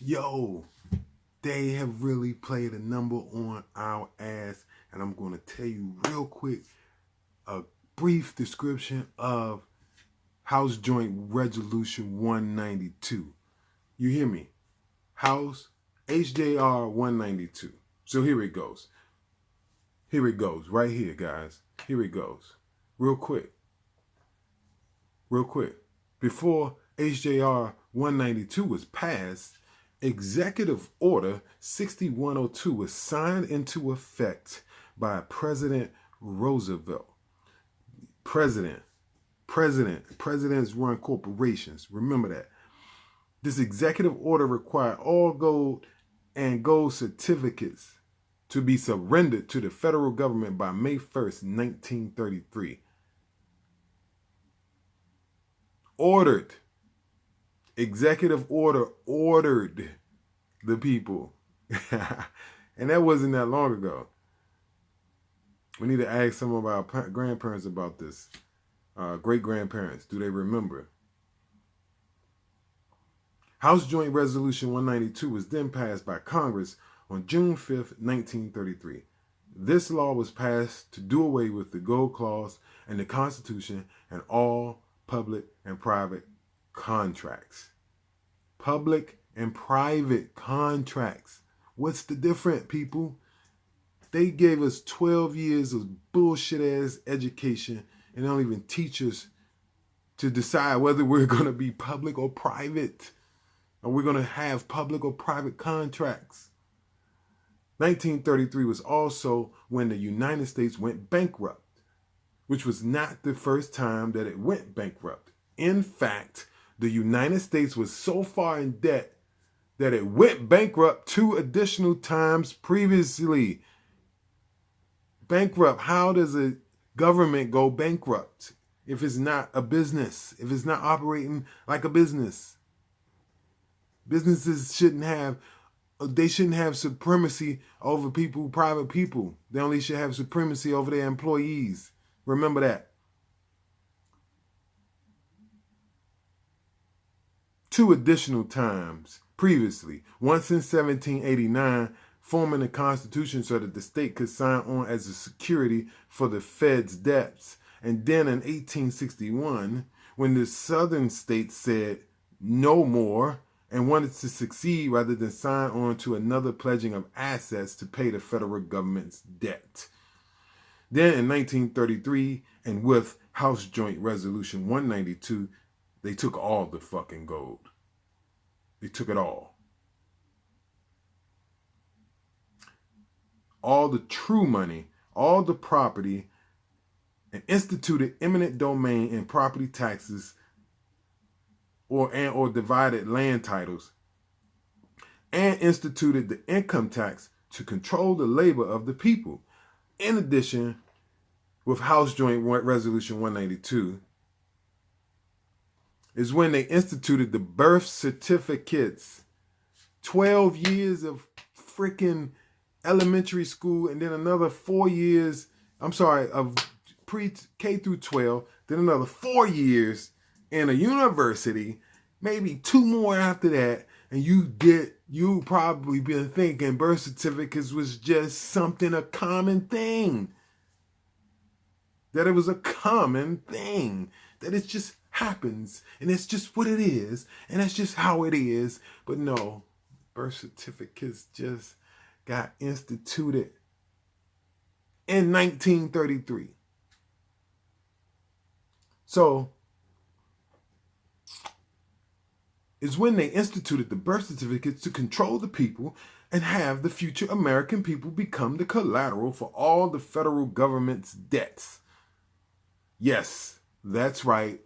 Yo, they have really played a number on our ass, and I'm going to tell you real quick a brief description of House Joint Resolution 192. You hear me? House HJR 192. So here it goes. Here it goes, right here, guys. Here it goes. Real quick. Real quick. Before HJR 192 was passed, Executive Order 6102 was signed into effect by President Roosevelt. Presidents run corporations. Remember that. This executive order required all gold and gold certificates to be surrendered to the federal government by May 1st, 1933. Ordered. Executive order ordered the people. And that wasn't that long ago. We need to ask some of our grandparents about this. Great-grandparents, do they remember? House Joint Resolution 192 was then passed by Congress on June 5th, 1933. This law was passed to do away with the Gold Clause in the Constitution and all public and private contracts. Public and private contracts. What's the difference, people? They gave us 12 years of bullshit-ass education and don't even teach us to decide whether we're going to be public or private. Or we're going to have public or private contracts. 1933 was also when the United States went bankrupt, which was not the first time that it went bankrupt. In fact, the United States was so far in debt that it went bankrupt 2 additional times previously. Bankrupt. How does a government go bankrupt if it's not a business, if it's not operating like a business? Businesses shouldn't have supremacy over people, private people. They only should have supremacy over their employees. Remember that. 2 additional times previously. Once in 1789, forming a constitution so that the state could sign on as a security for the Fed's debts. And then in 1861, when the southern states said no more and wanted to succeed rather than sign on to another pledging of assets to pay the federal government's debt. Then in 1933, and with House Joint Resolution 192, they took all the fucking gold. They took it all. All the true money, all the property, and instituted eminent domain and property taxes or divided land titles, and instituted the income tax to control the labor of the people. In addition, with House Joint Resolution 192, is when they instituted the birth certificates. 12 years of freaking elementary school and then another 4 years, of K through 12, then another 4 years in a university, maybe 2 more after that, and you probably been thinking birth certificates was just a common thing. That it was a common thing. That it just happens, and it's just what it is, and that's just how it is. But no, birth certificates just got instituted in 1933. So, is when they instituted the birth certificates to control the people and have the future American people become the collateral for all the federal government's debts. Yes, that's right.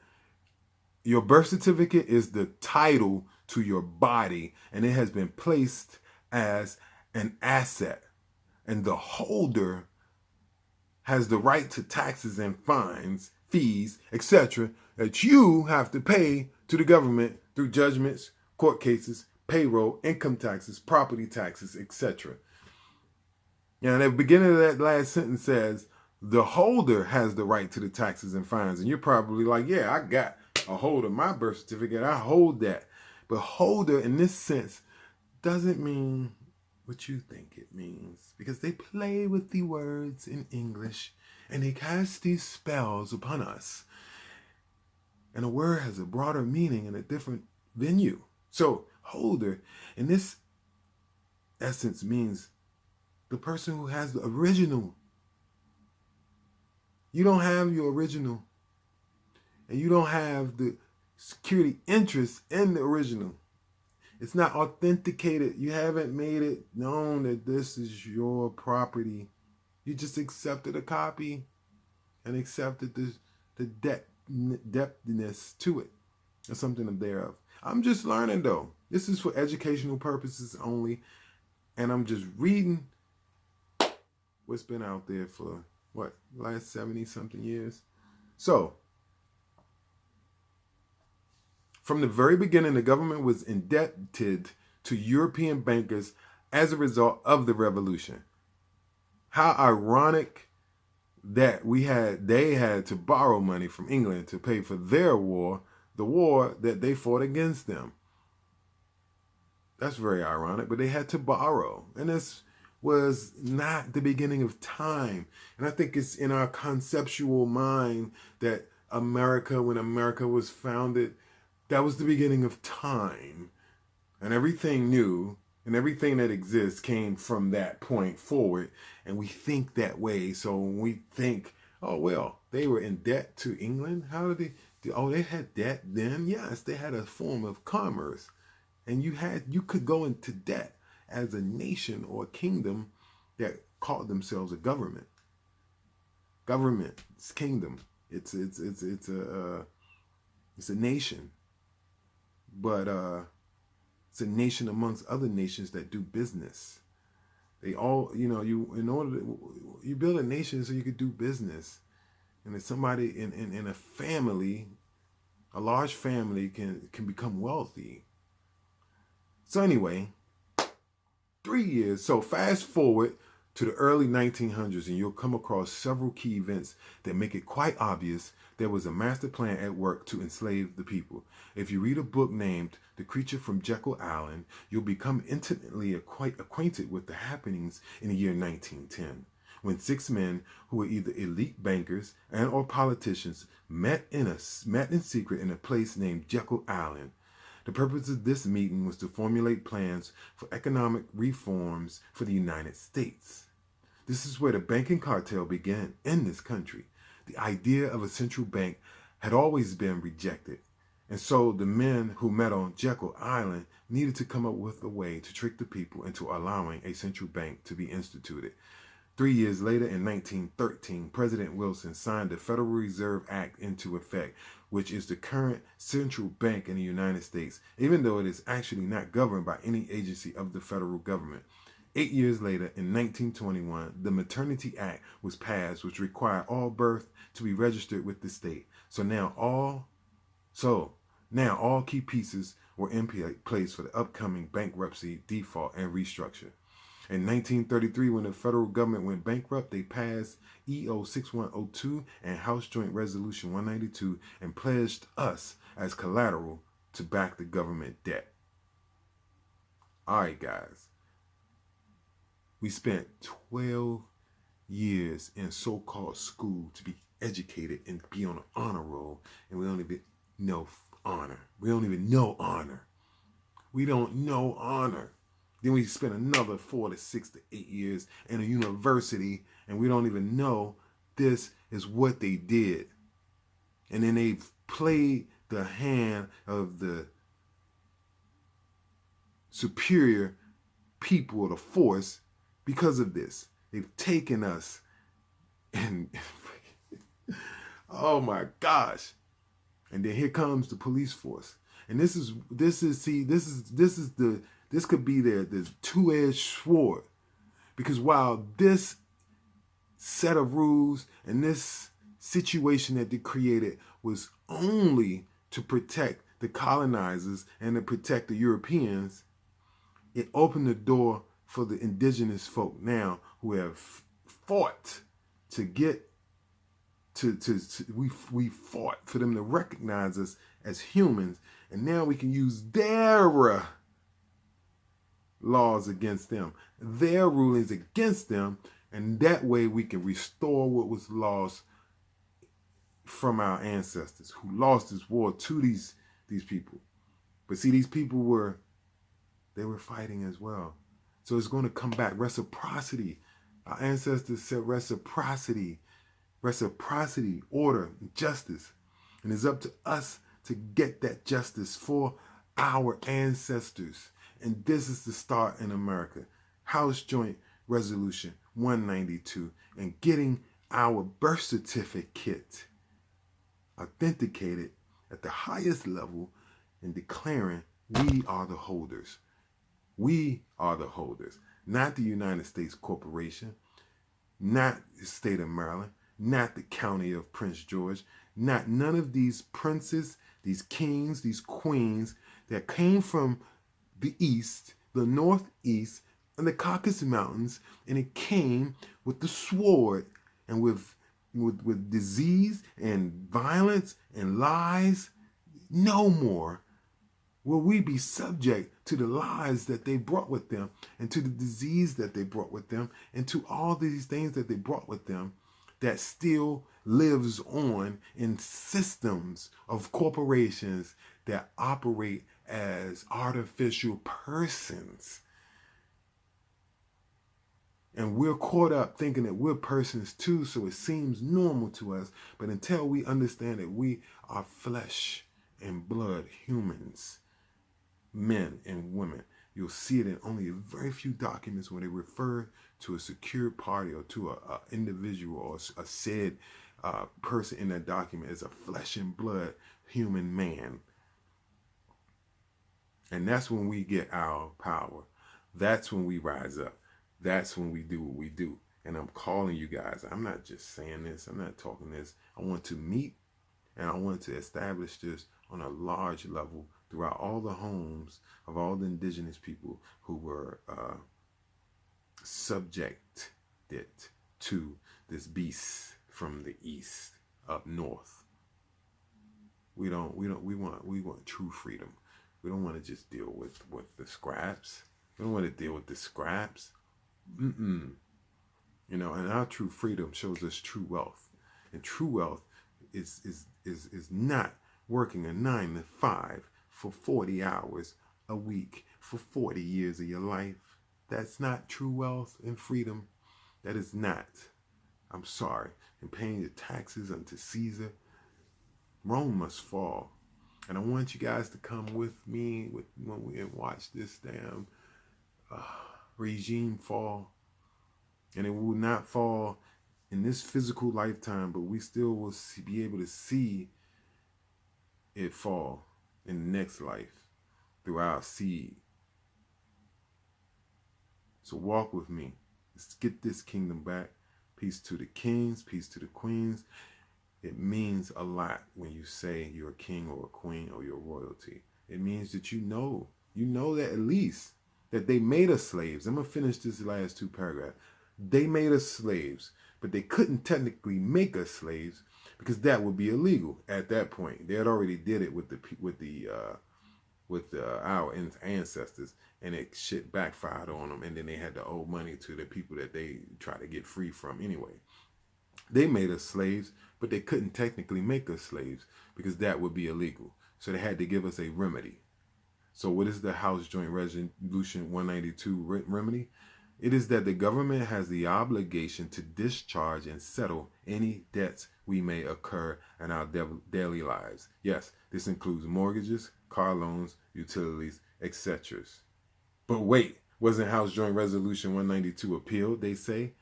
Your birth certificate is the title to your body, and it has been placed as an asset. And the holder has the right to taxes and fines, fees, etc. that you have to pay to the government through judgments, court cases, payroll, income taxes, property taxes, etc. Now, the beginning of that last sentence says, the holder has the right to the taxes and fines. And you're probably like, yeah, I got a hold of my birth certificate. I hold that. But holder, in this sense, doesn't mean what you think it means, because they play with the words in English and they cast these spells upon us. And a word has a broader meaning in a different venue. So, holder, in this essence, means the person who has the original. You don't have your original, and you don't have the security interest in the original. It's not authenticated. You haven't made it known that this is your property. You just accepted a copy and accepted the depthness to it, or something thereof. I'm just learning though. This is for educational purposes only, and I'm just reading what's been out there for what, last 70 something years. So, from the very beginning, the government was indebted to European bankers as a result of the revolution. How ironic that they had to borrow money from England to pay for their war, the war that they fought against them. That's very ironic, but they had to borrow. And this was not the beginning of time. And I think it's in our conceptual mind that America, when America was founded, that was the beginning of time. And everything new and everything that exists came from that point forward. And we think that way. So when we think, oh, well, they were in debt to England. How did they had debt then? Yes, they had a form of commerce. And you could go into debt as a nation or a kingdom that called themselves a government. Government, it's kingdom. It's a nation. But it's a nation amongst other nations that do business. They all, you build a nation so you could do business. And if somebody in a family, a large family can become wealthy. So anyway, 3 years. So fast forward to the early 1900s and you'll come across several key events that make it quite obvious there was a master plan at work to enslave the people. If you read a book named The Creature from Jekyll Island, you'll become intimately acquainted with the happenings in the year 1910, when 6 men who were either elite bankers and or politicians met in secret in a place named Jekyll Island. The purpose of this meeting was to formulate plans for economic reforms for the United States. This is where the banking cartel began in this country. The idea of a central bank had always been rejected. And so the men who met on Jekyll Island needed to come up with a way to trick the people into allowing a central bank to be instituted. 3 years later, in 1913, President Wilson signed the Federal Reserve Act into effect, which is the current central bank in the United States, even though it is actually not governed by any agency of the federal government. 8 years later, in 1921, the Maternity Act was passed, which required all birth to be registered with the state. So now all key pieces were in place for the upcoming bankruptcy, default, and restructure. In 1933, when the federal government went bankrupt, they passed EO 6102 and House Joint Resolution 192 and pledged us as collateral to back the government debt. All right, guys. We spent 12 years in so-called school to be educated and be on an honor roll, and we don't even know honor. We don't even know honor. We don't know honor. Then we spend another 4 to 6 to 8 years in a university, and we don't even know this is what they did. And then they've played the hand of the superior people of the force because of this. They've taken us and oh my gosh. And then here comes the police force. And this could be the two-edged sword. Because while this set of rules and this situation that they created was only to protect the colonizers and to protect the Europeans, it opened the door for the indigenous folk now who have fought to get we fought for them to recognize us as humans, and now we can use their laws against them, their rulings against them, and that way we can restore what was lost from our ancestors who lost this war to these people. But see, these people were fighting as well. So it's going to come back. Reciprocity. Our ancestors said reciprocity, order, justice. And it's up to us to get that justice for our ancestors. And this is the start in America. House Joint Resolution 192 and getting our birth certificate authenticated at the highest level and declaring we are the holders. We are the holders, not the United States Corporation, not the state of Maryland, not the county of Prince George, not none of these princes, these kings, these queens that came from the east, the northeast, and the Caucasus Mountains, and it came with the sword and with disease and violence and lies. No more will we be subject to the lies that they brought with them and to the disease that they brought with them and to all these things that they brought with them that still lives on in systems of corporations that operate as artificial persons. And we're caught up thinking that we're persons too, so it seems normal to us. But until we understand that we are flesh and blood humans, men and women, you'll see it in only a very few documents when they refer to a secured party or to an individual or a said person in that document as a flesh and blood human man. And that's when we get our power. That's when we rise up. That's when we do what we do. And I'm calling you guys. I'm not just saying this. I'm not talking this. I want to meet and I want to establish this on a large level throughout all the homes of all the indigenous people who were subjected to this beast from the east up north. We want true freedom. We don't want to just deal with the scraps. We don't want to deal with the scraps. You know, and our true freedom shows us true wealth. And true wealth is not working a 9 to 5 for 40 hours a week for 40 years of your life. That's not true wealth and freedom. That is not. I'm sorry. And paying your taxes unto Caesar. Rome must fall. And I want you guys to come with me when we watch this damn regime fall. And it will not fall in this physical lifetime, but we still will be able to see it fall in the next life through our seed. So walk with me. Let's get this kingdom back. Peace to the kings, peace to the queens. It means a lot when you say you're a king or a queen or you're royalty. It means that you know that at least that they made us slaves. I'm going to finish this last 2 paragraphs. They made us slaves, but they couldn't technically make us slaves because that would be illegal at that point. They had already did it with our ancestors, and it shit backfired on them, and then they had to owe money to the people that they tried to get free from anyway. They made us slaves, but they couldn't technically make us slaves because that would be illegal. So they had to give us a remedy. So what is the House Joint Resolution 192 remedy? It is that the government has the obligation to discharge and settle any debts we may occur in our daily lives. Yes, this includes mortgages, car loans, utilities, etc. But wait, wasn't House Joint Resolution 192 appealed, they say?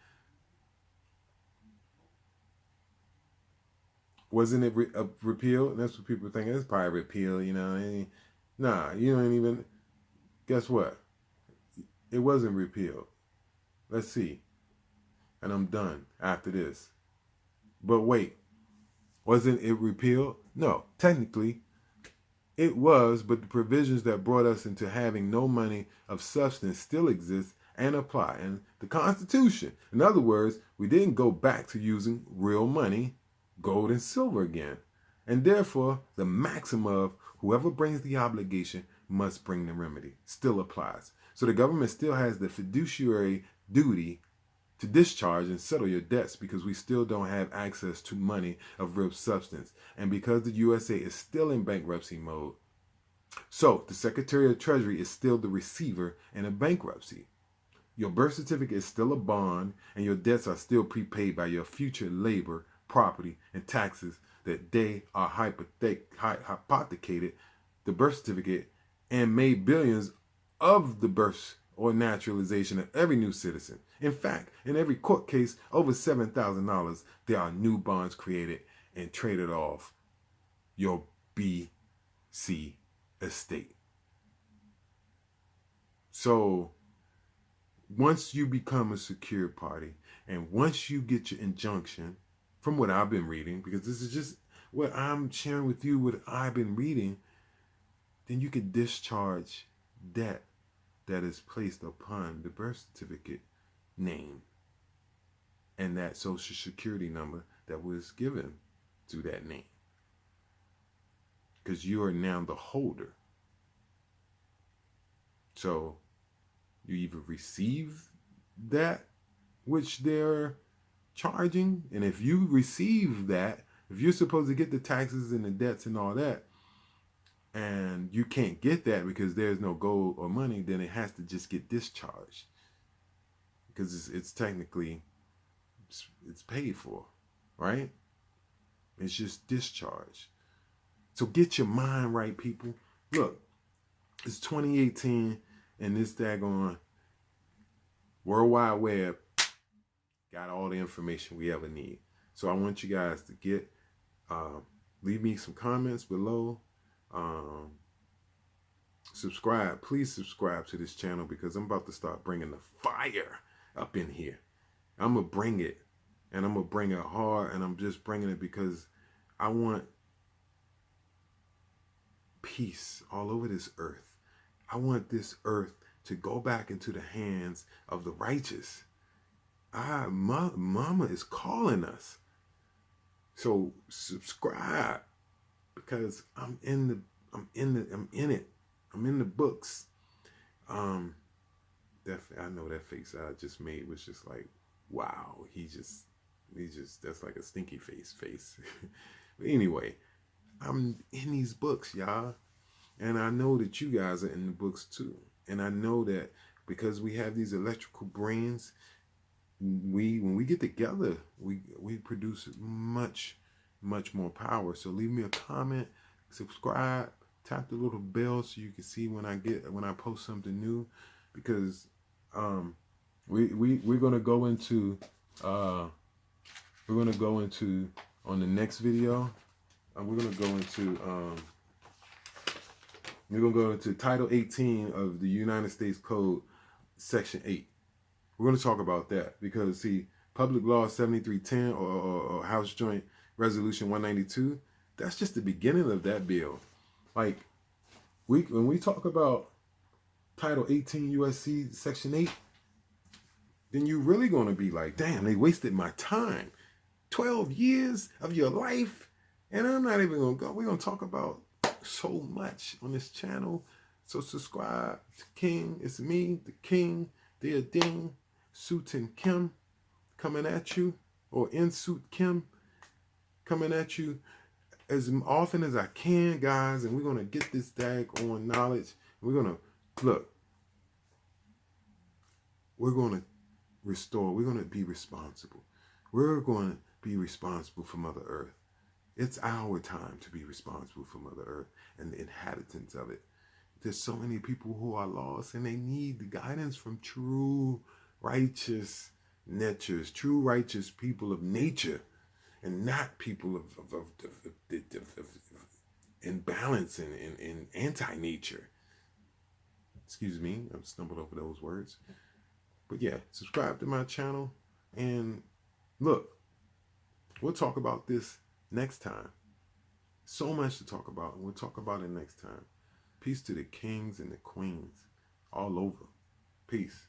Wasn't it repealed? That's what people think. It's probably repealed, you know. Nah, you don't even... Guess what? It wasn't repealed. Let's see. And I'm done after this. But wait, wasn't it repealed? No, technically it was, but the provisions that brought us into having no money of substance still exist and apply in the Constitution. In other words, we didn't go back to using real money, gold and silver again. And therefore, the maxim of whoever brings the obligation must bring the remedy still applies. So the government still has the fiduciary duty to discharge and settle your debts because we still don't have access to money of real substance. And because the USA is still in bankruptcy mode, so the Secretary of Treasury is still the receiver in a bankruptcy. Your birth certificate is still a bond, and your debts are still prepaid by your future labor, property, and taxes that they are hypothecated the birth certificate and made billions of the births or naturalization of every new citizen. In fact, in every court case over $7,000, there are new bonds created and traded off your BC estate. So once you become a secured party and once you get your injunction, from what I've been reading, because this is just what I'm sharing with you, what I've been reading, then you can discharge debt that is placed upon the birth certificate name and that social security number that was given to that name. Because you are now the holder. So you either receive that which they're charging, and if you receive that, if you're supposed to get the taxes and the debts and all that, and you can't get that because there's no gold or money, then it has to just get discharged because it's technically it's paid for, right? It's just discharged. So get your mind right, people. Look, it's 2018 and this daggone World Wide Web got all the information we ever need. So I want you guys to get, leave me some comments below. Subscribe. Please subscribe to this channel because I'm about to start bringing the fire up in here. I'm going to bring it, and I'm going to bring it hard, and I'm just bringing it because I want peace all over this earth. I want this earth to go back into the hands of the righteous. Mama is calling us. So subscribe because I'm in it. I'm in the books. Definitely, I know that face I just made was just like, wow, he just that's like a stinky face. But anyway, I'm in these books, y'all. And I know that you guys are in the books too. And I know that because we have these electrical brains, when we get together, we produce much more power. So leave me a comment, subscribe, tap the little bell so you can see when I post something new, because we're gonna go into on the next video. We're gonna go into Title 18 of the United States Code, Section 8. We're going to talk about that because, see, Public Law 7310 or House Joint Resolution 192, that's just the beginning of that bill. Like, when we talk about Title 18 USC Section 8, then you're really going to be like, damn, they wasted my time. 12 years of your life, and I'm not even going to go. We're going to talk about so much on this channel. So subscribe to King. It's me, the King, the Ading, Suit and Kim coming at you, or In Suit Kim coming at you as often as I can, guys. And we're going to get this daggone knowledge. We're going to, look, we're going to restore. We're going to be responsible. We're going to be responsible for Mother Earth. It's our time to be responsible for Mother Earth and the inhabitants of it. There's so many people who are lost and they need the guidance from true righteous natures, true righteous people of nature, and not people of imbalance and anti-nature. Excuse me, I've stumbled over those words. But yeah, subscribe to my channel, and look, we'll talk about this next time. So much to talk about, and we'll talk about it next time. Peace to the kings and the queens all over. Peace.